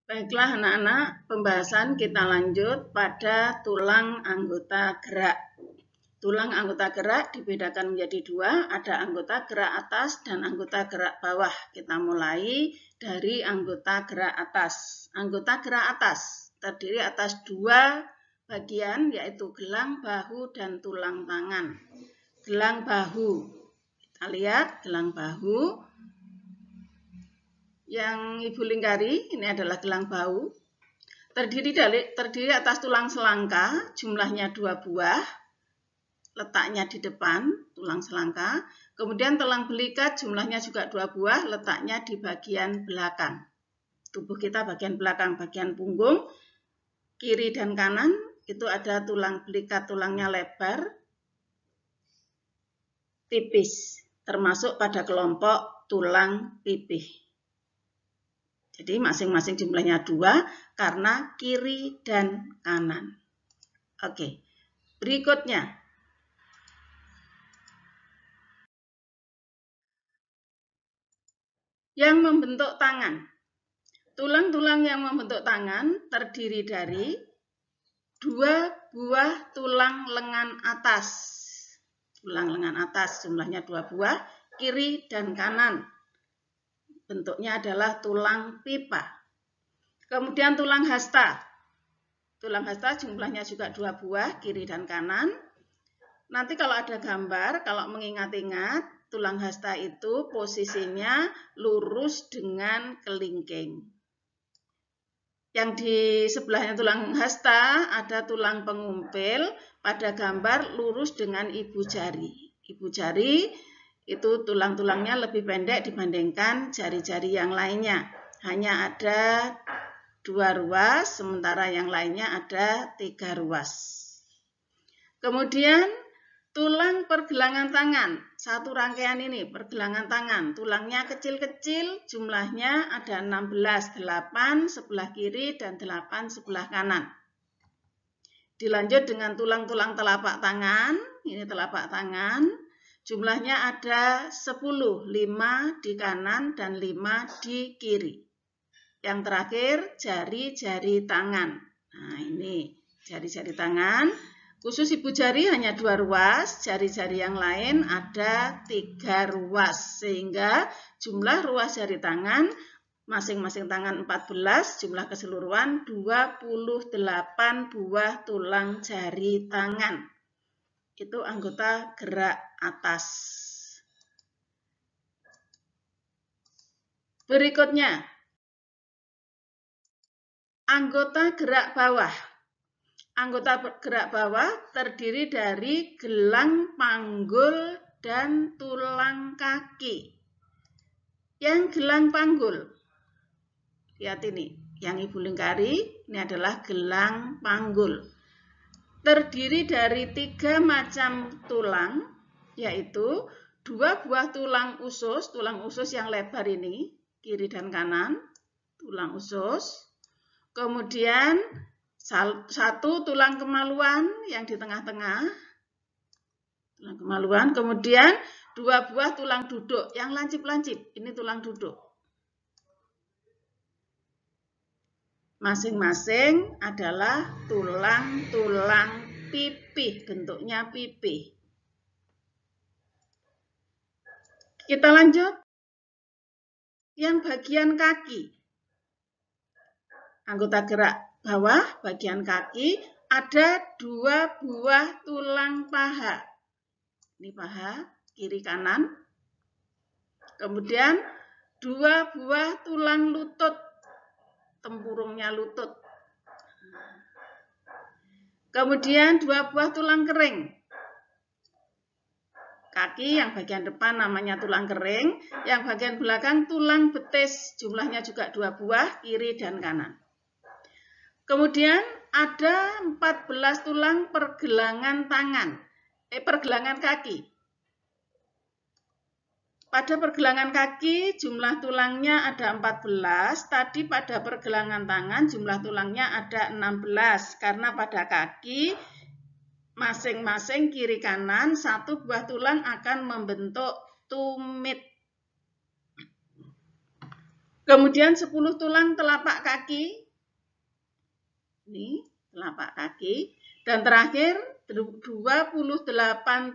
Baiklah anak-anak, pembahasan kita lanjut pada tulang anggota gerak. Tulang anggota gerak dibedakan menjadi dua, ada anggota gerak atas dan anggota gerak bawah. Kita mulai dari anggota gerak atas. Anggota gerak atas terdiri atas dua bagian, yaitu gelang bahu dan tulang tangan. Gelang bahu, kita lihat gelang bahu. Yang Ibu lingkari, ini adalah gelang bahu. Terdiri atas tulang selangka, jumlahnya 2 buah, letaknya di depan, tulang selangka. Kemudian tulang belikat, jumlahnya juga 2 buah, letaknya di bagian belakang. Tubuh kita bagian belakang, bagian punggung, kiri dan kanan, itu ada tulang belikat, tulangnya lebar, tipis, termasuk pada kelompok tulang pipih. Jadi masing-masing jumlahnya 2 karena kiri dan kanan. Oke, berikutnya. Yang membentuk tangan. Tulang-tulang yang membentuk tangan terdiri dari 2 buah tulang lengan atas. Tulang lengan atas jumlahnya 2 buah, kiri dan kanan. Bentuknya adalah tulang pipa. Kemudian tulang hasta. Tulang hasta jumlahnya juga 2 buah, kiri dan kanan. Nanti kalau ada gambar, kalau mengingat-ingat, tulang hasta itu posisinya lurus dengan kelingking. Yang di sebelahnya tulang hasta ada tulang pengumpil, pada gambar lurus dengan ibu jari. Ibu jari itu tulang-tulangnya lebih pendek dibandingkan jari-jari yang lainnya. Hanya ada 2 ruas, sementara yang lainnya ada 3 ruas. Kemudian tulang pergelangan tangan, satu rangkaian ini pergelangan tangan, tulangnya kecil-kecil, jumlahnya ada 16, 8 sebelah kiri dan 8 sebelah kanan. Dilanjut dengan tulang-tulang telapak tangan, ini telapak tangan, jumlahnya ada 10, 5 di kanan dan 5 di kiri. Yang terakhir jari-jari tangan. Nah ini jari-jari tangan. Khusus ibu jari hanya 2 ruas, jari-jari yang lain ada 3 ruas. Sehingga jumlah ruas jari tangan, masing-masing tangan 14, jumlah keseluruhan 28 buah tulang jari tangan. Itu anggota gerak atas. Berikutnya, anggota gerak bawah. Anggota gerak bawah terdiri dari gelang panggul dan tulang kaki. Yang gelang panggul, lihat ini, yang Ibu lingkari, ini adalah gelang panggul. Terdiri dari 3 macam tulang, yaitu 2 buah tulang usus yang lebar ini, kiri dan kanan, tulang usus. Kemudian 1 tulang kemaluan yang di tengah-tengah, tulang kemaluan. Kemudian 2 buah tulang duduk yang lancip-lancip, ini tulang duduk. Masing-masing adalah tulang-tulang pipih, bentuknya pipih. Kita lanjut. Yang bagian kaki. Anggota gerak bawah, bagian kaki, ada 2 buah tulang paha. Ini paha, kiri kanan. Kemudian 2 buah tulang lutut, tempurungnya lutut. Kemudian 2 buah tulang kering. Kaki yang bagian depan namanya tulang kering, yang bagian belakang tulang betis, jumlahnya juga 2 buah, kiri dan kanan. Kemudian ada 14 tulang pergelangan pergelangan kaki. Pada pergelangan kaki jumlah tulangnya ada 14, tadi pada pergelangan tangan jumlah tulangnya ada 16, karena pada kaki masing-masing kiri kanan 1 buah tulang akan membentuk tumit. Kemudian 10 tulang telapak kaki. Ini telapak kaki. Dan terakhir 28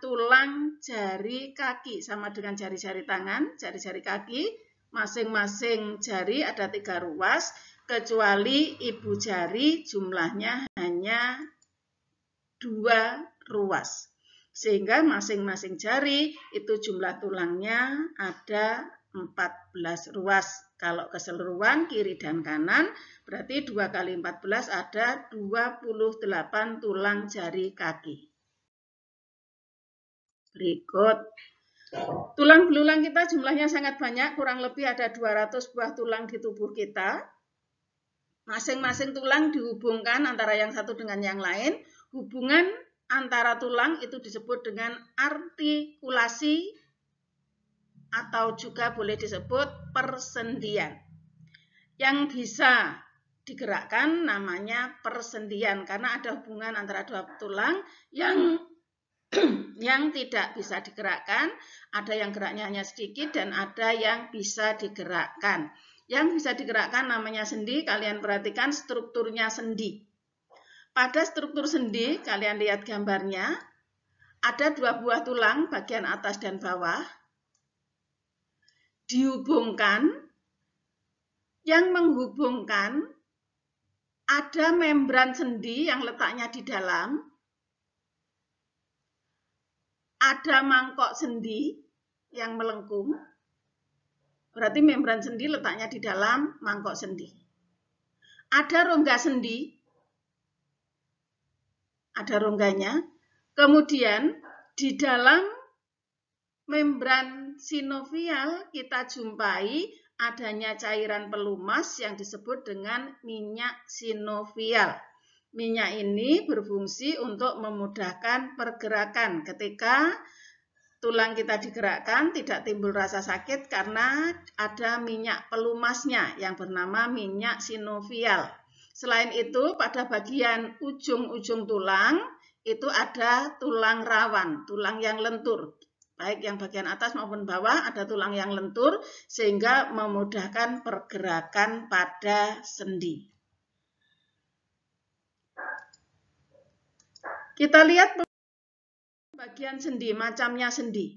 tulang jari kaki. Sama dengan jari-jari tangan, jari-jari kaki. Masing-masing jari ada 3 ruas. Kecuali ibu jari jumlahnya hanya 2 ruas. Sehingga masing-masing jari itu jumlah tulangnya ada 14 ruas. Kalau keseluruhan kiri dan kanan berarti 2 kali 14 ada 28 tulang jari kaki. Berikut. Tulang belulang kita jumlahnya sangat banyak, kurang lebih ada 200 buah tulang di tubuh kita. Masing-masing tulang dihubungkan antara yang satu dengan yang lain. Hubungan antara tulang itu disebut dengan artikulasi atau juga boleh disebut persendian. Yang bisa digerakkan namanya persendian karena ada hubungan antara dua tulang yang tidak bisa digerakkan, ada yang geraknya hanya sedikit dan ada yang bisa digerakkan. Yang bisa digerakkan namanya sendi, kalian perhatikan strukturnya sendi. Pada struktur sendi, kalian lihat gambarnya, ada 2 buah tulang bagian atas dan bawah, dihubungkan, yang menghubungkan ada membran sendi yang letaknya di dalam, ada mangkok sendi yang melengkung, berarti membran sendi letaknya di dalam mangkok sendi. Ada rongga sendi, ada rongganya, kemudian di dalam membran sinovial kita jumpai adanya cairan pelumas yang disebut dengan minyak sinovial. Minyak ini berfungsi untuk memudahkan pergerakan. Ketika tulang kita digerakkan tidak timbul rasa sakit karena ada minyak pelumasnya yang bernama minyak sinovial. Selain itu pada bagian ujung-ujung tulang itu ada tulang rawan, tulang yang lentur. Baik yang bagian atas maupun bawah ada tulang yang lentur sehingga memudahkan pergerakan pada sendi. Kita lihat bagian sendi, macamnya sendi.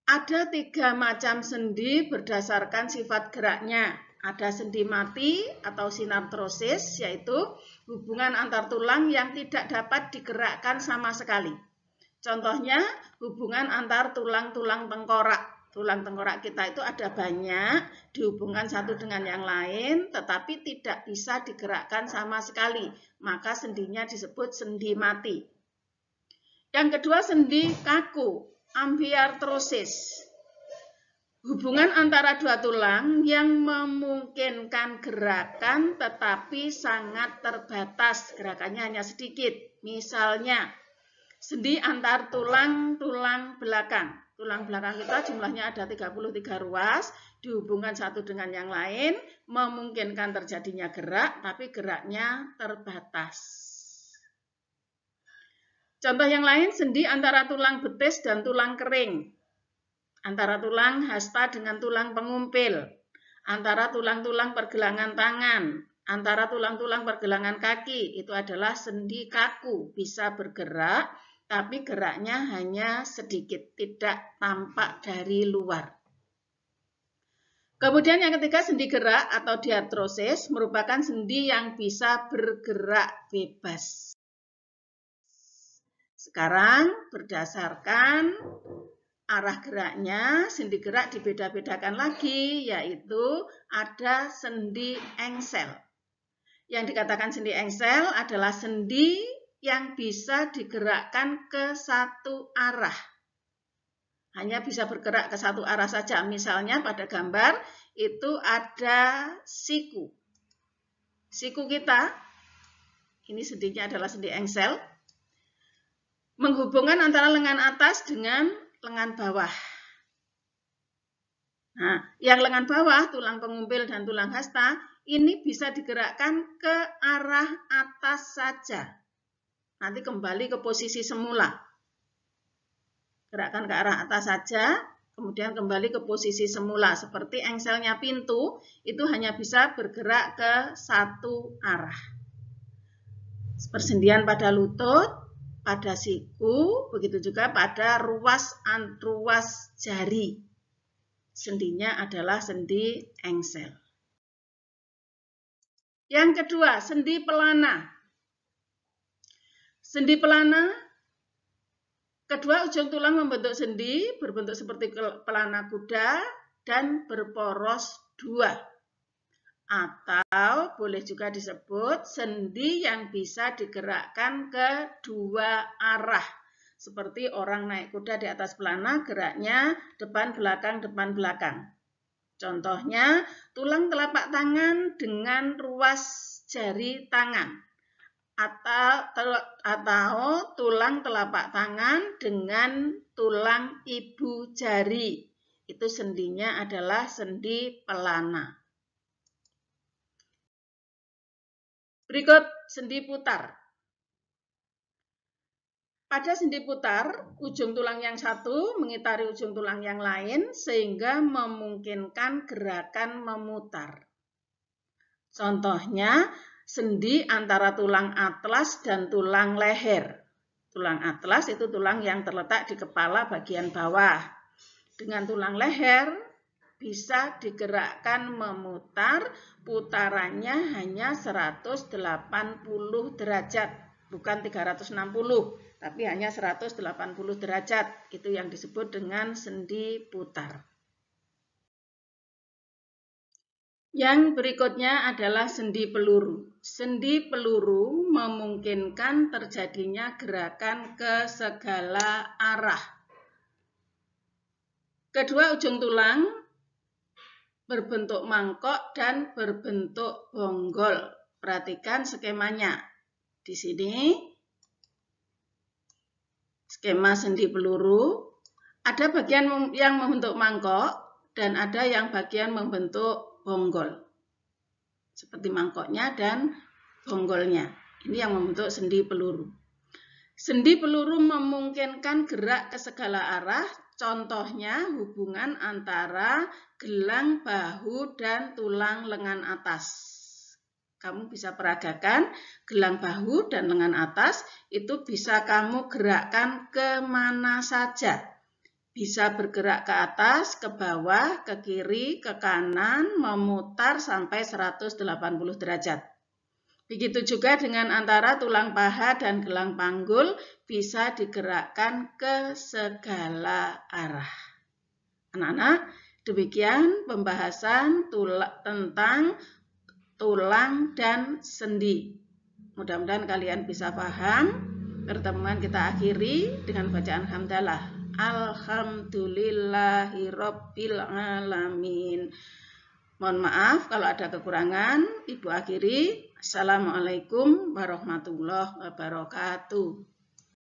Ada 3 macam sendi berdasarkan sifat geraknya. Ada sendi mati atau sinartrosis, yaitu hubungan antar tulang yang tidak dapat digerakkan sama sekali. Contohnya hubungan antar tulang-tulang tengkorak. Tulang tengkorak kita itu ada banyak, dihubungkan satu dengan yang lain, tetapi tidak bisa digerakkan sama sekali. Maka sendinya disebut sendi mati. Yang kedua sendi kaku, ambiartrosis. Hubungan antara 2 tulang yang memungkinkan gerakan tetapi sangat terbatas, gerakannya hanya sedikit. Misalnya, sendi antar tulang-tulang belakang. Tulang belakang kita jumlahnya ada 33 ruas, dihubungkan satu dengan yang lain, memungkinkan terjadinya gerak, tapi geraknya terbatas. Contoh yang lain, sendi antara tulang betis dan tulang kering. Antara tulang hasta dengan tulang pengumpil, antara tulang-tulang pergelangan tangan, antara tulang-tulang pergelangan kaki, itu adalah sendi kaku, bisa bergerak, tapi geraknya hanya sedikit, tidak tampak dari luar. Kemudian yang ketiga, sendi gerak atau diartrosis merupakan sendi yang bisa bergerak bebas. Sekarang berdasarkan arah geraknya, sendi gerak dibeda-bedakan lagi, yaitu ada sendi engsel. Yang dikatakan sendi engsel adalah sendi yang bisa digerakkan ke satu arah. Hanya bisa bergerak ke satu arah saja. Misalnya pada gambar itu ada siku. Siku kita, ini sendinya adalah sendi engsel, menghubungkan antara lengan atas dengan lengan bawah. Nah, yang lengan bawah, tulang pengumpil dan tulang hasta, ini bisa digerakkan ke arah atas saja. Nanti kembali ke posisi semula. Gerakkan ke arah atas saja, kemudian kembali ke posisi semula. Seperti engselnya pintu, itu hanya bisa bergerak ke satu arah. Persendian pada lutut, pada siku, begitu juga pada ruas jari. Sendinya adalah sendi engsel. Yang kedua, sendi pelana. Sendi pelana, kedua ujung tulang membentuk sendi, berbentuk seperti pelana kuda dan berporos dua. Atau boleh juga disebut sendi yang bisa digerakkan ke dua arah. Seperti orang naik kuda di atas pelana, geraknya depan belakang. Contohnya, tulang telapak tangan dengan ruas jari tangan. Atau tulang telapak tangan dengan tulang ibu jari. Itu sendinya adalah sendi pelana. Berikut sendi putar. Pada sendi putar, ujung tulang yang satu mengitari ujung tulang yang lain sehingga memungkinkan gerakan memutar. Contohnya, sendi antara tulang atlas dan tulang leher. Tulang atlas itu tulang yang terletak di kepala bagian bawah. Dengan tulang leher bisa digerakkan memutar, putarannya hanya 180 derajat, bukan 360, tapi hanya 180 derajat. Itu yang disebut dengan sendi putar. Yang berikutnya adalah sendi peluru. Sendi peluru memungkinkan terjadinya gerakan ke segala arah. Kedua ujung tulang berbentuk mangkok dan berbentuk bonggol. Perhatikan skemanya. Di sini skema sendi peluru. Ada bagian yang membentuk mangkok dan ada yang bagian membentuk bonggol. Seperti mangkoknya dan bonggolnya. Ini yang membentuk sendi peluru. Sendi peluru memungkinkan gerak ke segala arah. Contohnya hubungan antara gelang bahu dan tulang lengan atas. Kamu bisa peragakan gelang bahu dan lengan atas itu bisa kamu gerakkan kemana saja. Bisa bergerak ke atas, ke bawah, ke kiri, ke kanan, memutar sampai 180 derajat. Begitu juga dengan antara tulang paha dan gelang panggul bisa digerakkan ke segala arah. Anak-anak, demikian pembahasan tentang tulang dan sendi. Mudah-mudahan kalian bisa paham. Pertemuan kita akhiri dengan bacaan hamdalah. Alhamdulillahirabbil alamin. Mohon maaf kalau ada kekurangan. Ibu akhiri. Assalamualaikum warahmatullahi wabarakatuh.